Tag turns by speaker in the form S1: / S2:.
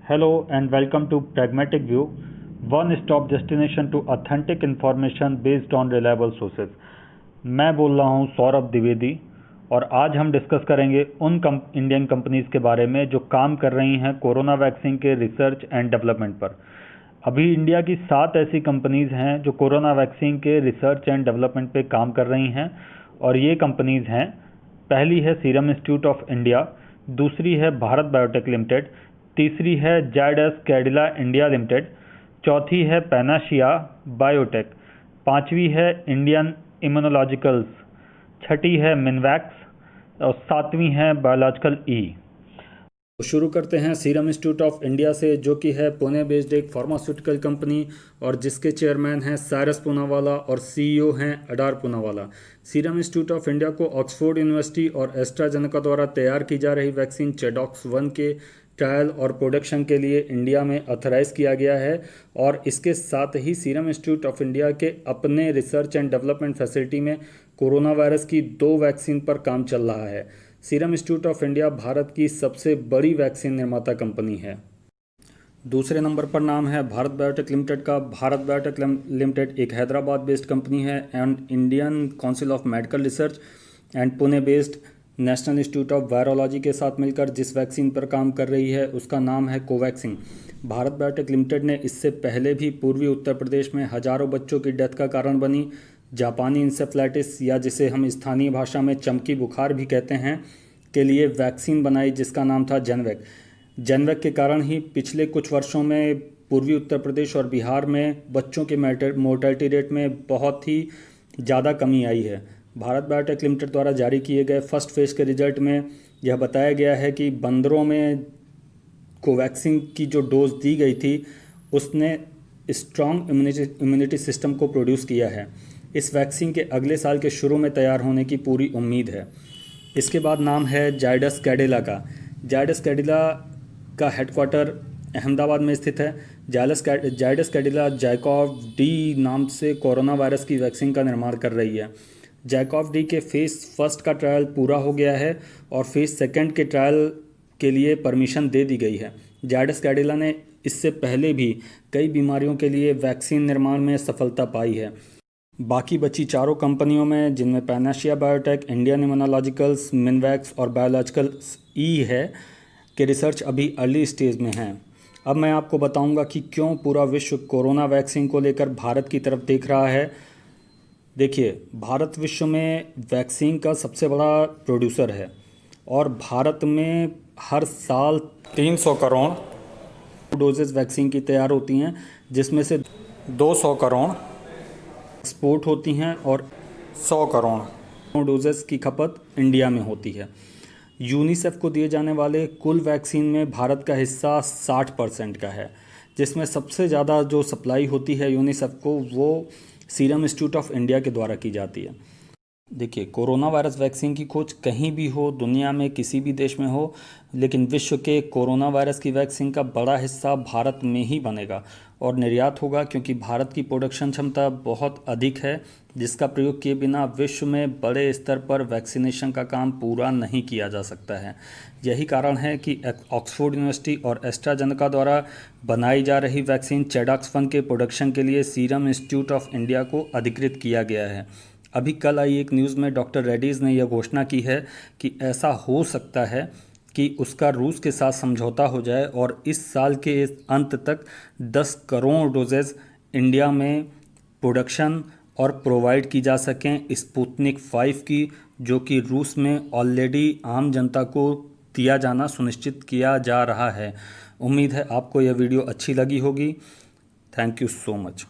S1: Hello and welcome to Pragmatic View, one-stop destination to authentic information based on reliable sources. मैं बोल रहा हूँ सौरभ द्विवेदी और आज हम डिस्कस करेंगे उन इंडियन कंपनीज के बारे में जो काम कर रही हैं कोरोना वैक्सीन के रिसर्च एंड डेवलपमेंट पर। अभी इंडिया की 7 ऐसी कंपनीज हैं जो कोरोना वैक्सीन के रिसर्च एंड डेवलपमेंट पे काम कर रही हैं और ये कंपनीज हैं, पहली है सीरम इंस्टीट्यूट ऑफ इंडिया, दूसरी है भारत बायोटेक लिमिटेड, तीसरी है जायडस कैडिला इंडिया लिमिटेड, चौथी है पैनाशिया बायोटेक, पांचवी है इंडियन इम्यूनोलॉजिकल्स, छठी है मिनवैक्स और सातवीं है बायोलॉजिकल ई। तो शुरू करते हैं सीरम इंस्टीट्यूट ऑफ इंडिया से, जो कि है पुणे बेस्ड एक फार्मास्यूटिकल कंपनी और जिसके चेयरमैन हैं साइरस पूनावाला और सीईओ हैं Adar Poonawalla. Serum Institute of India को ऑक्सफोर्ड यूनिवर्सिटी और एस्ट्राजेनेका द्वारा तैयार की जा रही वैक्सीन चेडॉक्स 1 के ट्रायल और प्रोडक्शन के लिए इंडिया में ऑथराइज किया गया है और इसके साथ ही सीरम इंस्टीट्यूट ऑफ इंडिया के अपने रिसर्च एंड डेवलपमेंट फैसिलिटी में कोरोना वायरस की 2 वैक्सीन पर काम चल रहा है। Serum Institute of India Bharat की सबसे बड़ी वैक्सीन निर्माता कंपनी है। दूसरे नंबर पर नाम है भारत बायोटेक लिमिटेड का। भारत बायोटेक लिमिटेड एक हैदराबाद बेस्ड कंपनी है and Indian council of medical research and Pune based national institute of virology के साथ मिलकर जिस वैक्सीन पर काम कर रही है उसका नाम है कोवैक्सीन। भारत बायोटेक लिमिटेड ने इससे पहले भी पूर्वी उत्तर प्रदेश में हजारों बच्चों की डेथ का कारण बनी जापानी इंसेफ्लाइटिस या जिसे हम स्थानीय भाषा में चमकी बुखार भी कहते हैं के लिए वैक्सीन बनाई जिसका नाम था जेनवैक। जेनवैक के कारण ही पिछले कुछ वर्षों में पूर्वी उत्तर प्रदेश और बिहार में बच्चों के मोर्टेलिटी रेट में बहुत ही ज़्यादा कमी आई है। भारत बायोटेक लिमिटेड द्वारा जारी किए गए फर्स्ट फेज के रिजल्ट में यह बताया गया है कि बंदरों में कोवैक्सीन की जो डोज दी गई थी उसने स्ट्रॉन्ग इम्यूनिटी सिस्टम को प्रोड्यूस किया है। इस वैक्सीन के अगले साल के शुरू में तैयार होने की पूरी उम्मीद है। इसके बाद नाम है जायडस कैडिला का। जायडस कैडिला का हेडक्वार्टर अहमदाबाद में स्थित है। जायडस कैडिला जाइकोव डी नाम से कोरोना वायरस की वैक्सीन का निर्माण कर रही है। जाइकोव डी के फेज फर्स्ट का ट्रायल पूरा हो गया है और फेज सेकंड के ट्रायल के लिए परमिशन दे दी गई है। जायडस कैडिला ने इससे पहले भी कई बीमारियों के लिए वैक्सीन निर्माण में सफलता पाई है। बाकी बची 4 कंपनियों में, जिनमें पैनाशिया बायोटेक, इंडियन इम्यूनोलॉजिकल्स, मिनवैक्स और बायोलॉजिकल ई है, के रिसर्च अभी अर्ली स्टेज में हैं। अब मैं आपको बताऊंगा कि क्यों पूरा विश्व कोरोना वैक्सीन को लेकर भारत की तरफ देख रहा है। देखिए, भारत विश्व में वैक्सीन का सबसे बड़ा प्रोड्यूसर है और भारत में हर साल 300 करोड़ डोजेस वैक्सीन की तैयार होती हैं, जिसमें से 200 करोड़ एक्सपोर्ट होती हैं और 100 करोड़ डोजेस की खपत इंडिया में होती है। यूनिसेफ को दिए जाने वाले कुल वैक्सीन में भारत का हिस्सा 60% का है, जिसमें सबसे ज़्यादा जो सप्लाई होती है यूनिसेफ को वो सीरम इंस्टीट्यूट ऑफ इंडिया के द्वारा की जाती है। देखिए, कोरोना वायरस वैक्सीन की खोज कहीं भी हो दुनिया में, किसी भी देश में हो, लेकिन विश्व के कोरोना वायरस की वैक्सीन का बड़ा हिस्सा भारत में ही बनेगा और निर्यात होगा, क्योंकि भारत की प्रोडक्शन क्षमता बहुत अधिक है, जिसका प्रयोग किए बिना विश्व में बड़े स्तर पर वैक्सीनेशन का काम पूरा नहीं किया जा सकता है। यही कारण है कि ऑक्सफोर्ड यूनिवर्सिटी और एस्ट्राजेनेका द्वारा बनाई जा रही वैक्सीन चेडॉक्स 1 के प्रोडक्शन के लिए सीरम इंस्टीट्यूट ऑफ इंडिया को अधिकृत किया गया है। अभी कल आई एक न्यूज़ में डॉक्टर रेड्डीज़ ने यह घोषणा की है कि ऐसा हो सकता है कि उसका रूस के साथ समझौता हो जाए और इस साल के अंत तक 10 करोड़ डोजेज इंडिया में प्रोडक्शन और प्रोवाइड की जा सकें स्पुतनिक 5 की, जो कि रूस में ऑलरेडी आम जनता को दिया जाना सुनिश्चित किया जा रहा है। उम्मीद है आपको यह वीडियो अच्छी लगी होगी। Thank you so much.